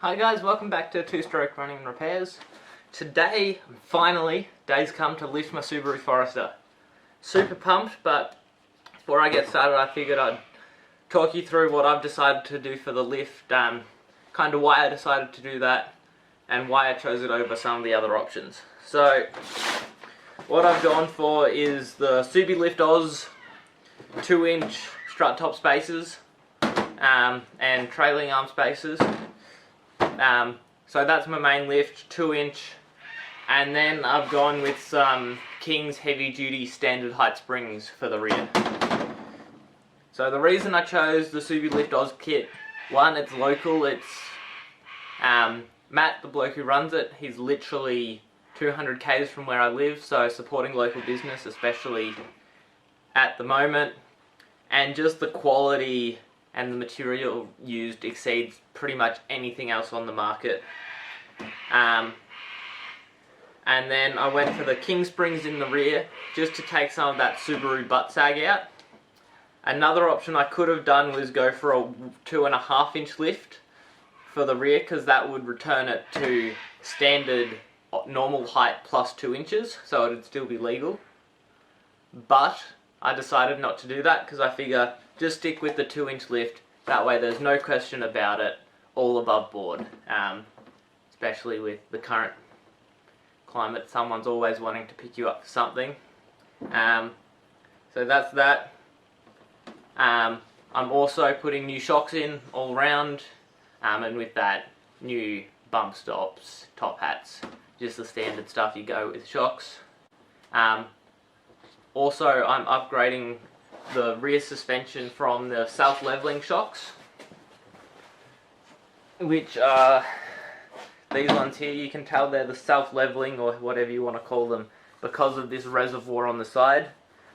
Hi guys, welcome back to Two Stroke Running and Repairs. Today, finally, day's come to lift my Subaru Forester. Super pumped, but before I get started I figured I'd talk you through what I've decided to do for the lift, kind of why I decided to do that, and why I chose it over some of the other options. So, what I've gone for is the Subie Lift Oz 2-inch strut top spacers and trailing arm spacers. So that's my main lift, 2-inch, and then I've gone with some King's heavy duty standard height springs for the rear. So the reason I chose the Subie Lift Oz kit, one, it's local, it's Matt, the bloke who runs it, he's literally 200 k's from where I live, so supporting local business, especially at the moment, and just the quality and the material used exceeds pretty much anything else on the market. And then I went for the King springs in the rear, just to take some of that Subaru butt sag out. Another option I could have done was go for a 2.5-inch lift for the rear, because that would return it to standard normal height plus 2 inches, so it would still be legal. But I decided not to do that, because I figure just stick with the 2-inch lift, that way there's no question about it, all above board. Especially with the current climate, someone's always wanting to pick you up for something. So that's that. I'm also putting new shocks in all round, and with that, new bump stops, top hats, just the standard stuff you go with shocks. Also, I'm upgrading the rear suspension from the self-leveling shocks, which are these ones here. You can tell they're the self-leveling, or whatever you want to call them, because of this reservoir on the side.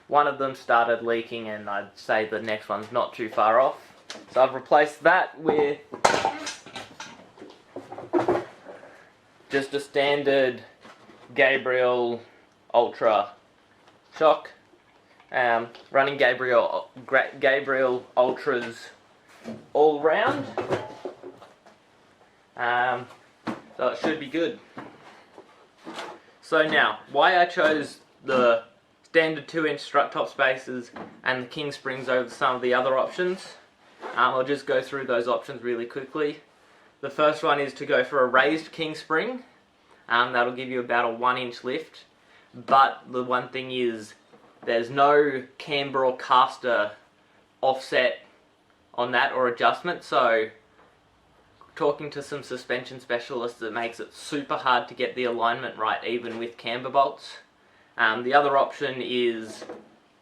One of them started leaking, and I'd say the next one's not too far off. So I've replaced that with just a standard Gabriel Ultra shock. Running Gabriel Ultras all round, so it should be good. So now, why I chose the standard 2-inch strut top spacers and the King springs over some of the other options, I'll just go through those options really quickly. The first one is to go for a raised King spring. That'll give you about a 1-inch lift, but the one thing is, there's no camber or caster offset on that or adjustment, so talking to some suspension specialists, it makes it super hard to get the alignment right even with camber bolts. The other option is,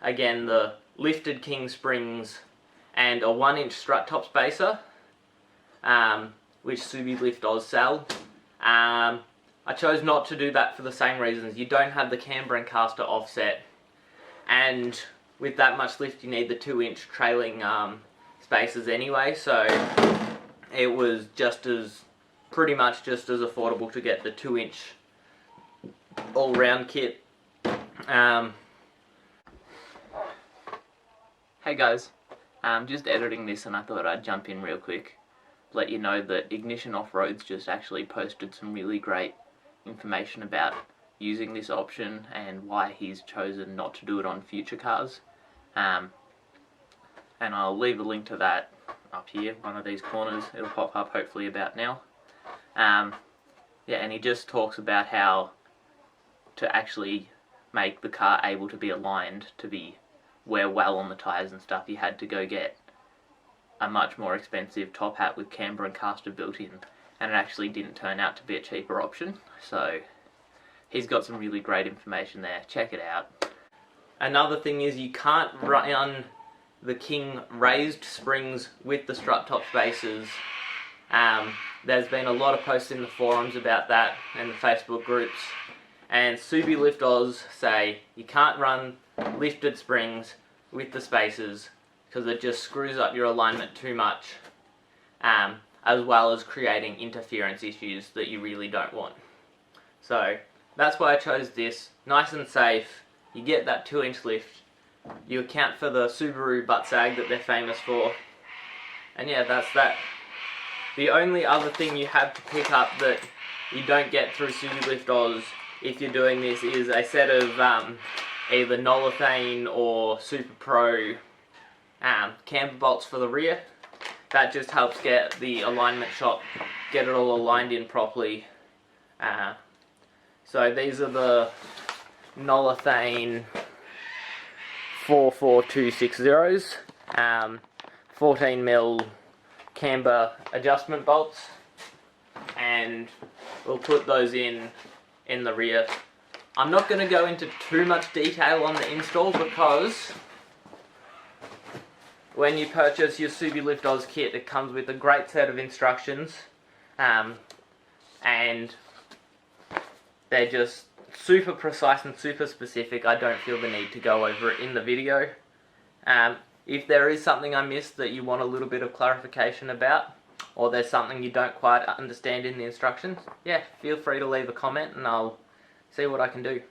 again, the lifted King springs and a 1-inch strut top spacer, which Subie Lift Oz sell. I chose not to do that for the same reasons. You don't have the camber and caster offset, and with that much lift you need the 2-inch trailing spacers anyway, so it was pretty much just as affordable to get the 2-inch all-round kit. Hey guys, I'm just editing this and I thought I'd jump in real quick, let you know that Ignition Offroad's just actually posted some really great information about using this option and why he's chosen not to do it on future cars, and I'll leave a link to that up here, one of these corners. It'll pop up hopefully about now. Yeah, and he just talks about how to actually make the car able to be aligned to wear well on the tyres and stuff. You had to go get a much more expensive top hat with camber and caster built in, and it actually didn't turn out to be a cheaper option, so he's got some really great information there. Check it out. Another thing is, you can't run the King raised springs with the strut top spacers. There's been a lot of posts in the forums about that and the Facebook groups, and Subie Lift Oz say you can't run lifted springs with the spacers because it just screws up your alignment too much, as well as creating interference issues that you really don't want. So that's why I chose this. Nice and safe, you get that 2-inch lift, you account for the Subaru butt sag that they're famous for, and yeah, that's that. The only other thing you have to pick up that you don't get through Subie Lift Oz if you're doing this is a set of either Nolithane or Super Pro camber bolts for the rear. That just helps get the alignment shot, get it all aligned in properly. So these are the Nolithane 44260s, 14mm camber adjustment bolts, and we'll put those in the rear. I'm not going to go into too much detail on the install because when you purchase your Subie Lift Oz kit, it comes with a great set of instructions, and they're just super precise and super specific. I don't feel the need to go over it in the video. If there is something I missed that you want a little bit of clarification about, or there's something you don't quite understand in the instructions, yeah, feel free to leave a comment and I'll see what I can do.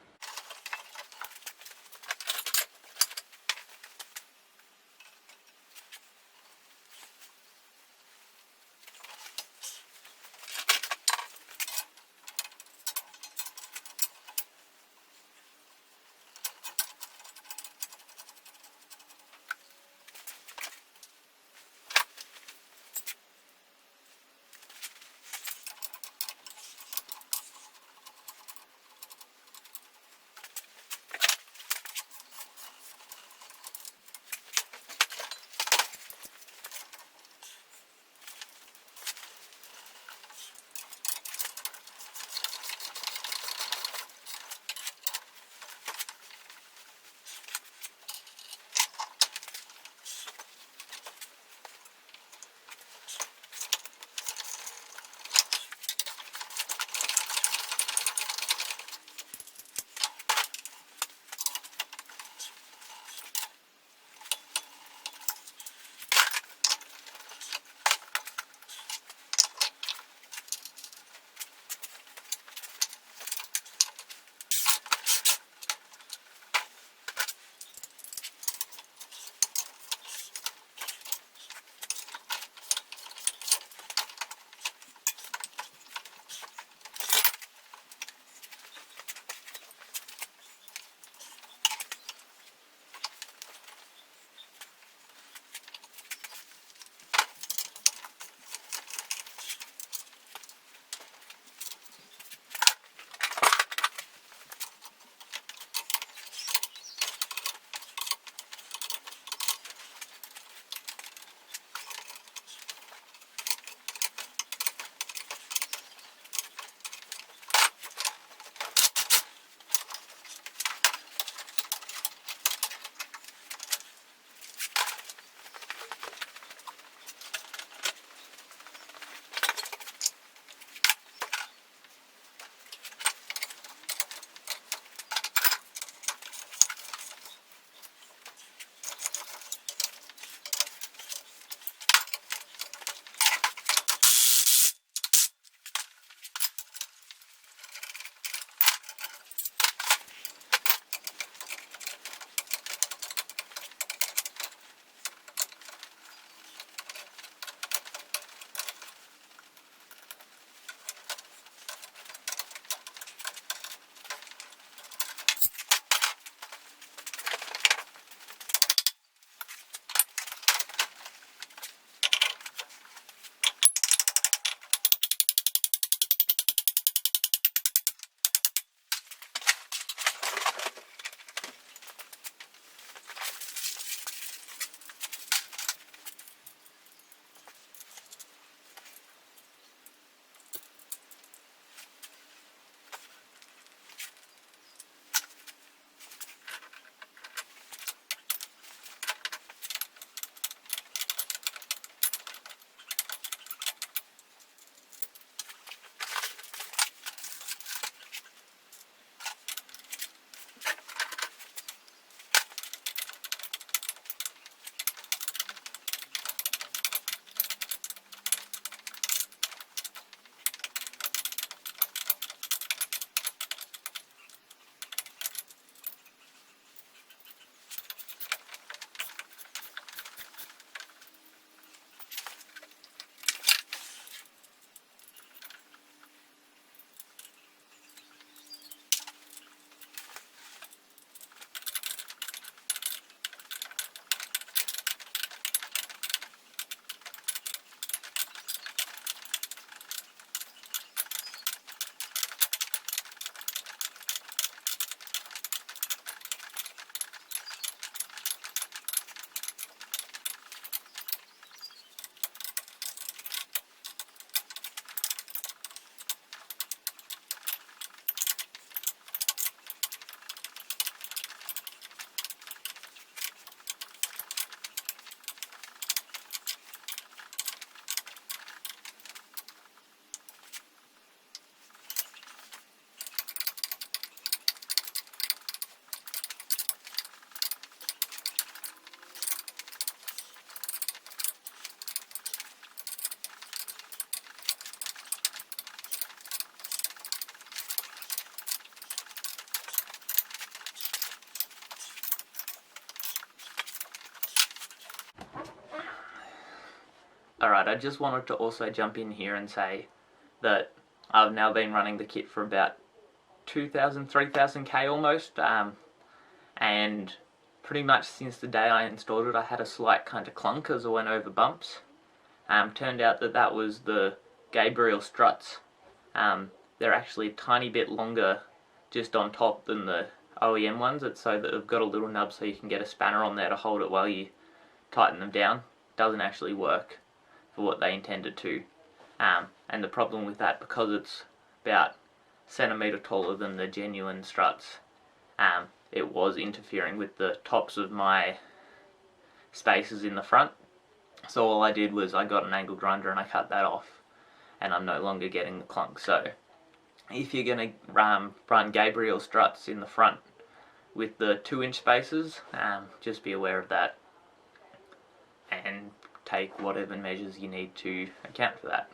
Alright, I just wanted to also jump in here and say that I've now been running the kit for about 2,000, 3,000 K almost, and pretty much since the day I installed it I had a slight kind of clunk as I went over bumps. Turned out that that was the Gabriel struts. They're actually a tiny bit longer just on top than the OEM ones. It's so that they've got a little nub so you can get a spanner on there to hold it while you tighten them down. Doesn't actually work for what they intended to. And the problem with that, because it's about a centimetre taller than the genuine struts, it was interfering with the tops of my spacers in the front. So all I did was I got an angle grinder and I cut that off, and I'm no longer getting the clunk. So if you're going to run Gabriel struts in the front with the 2-inch spacers, just be aware of that and take whatever measures you need to account for that.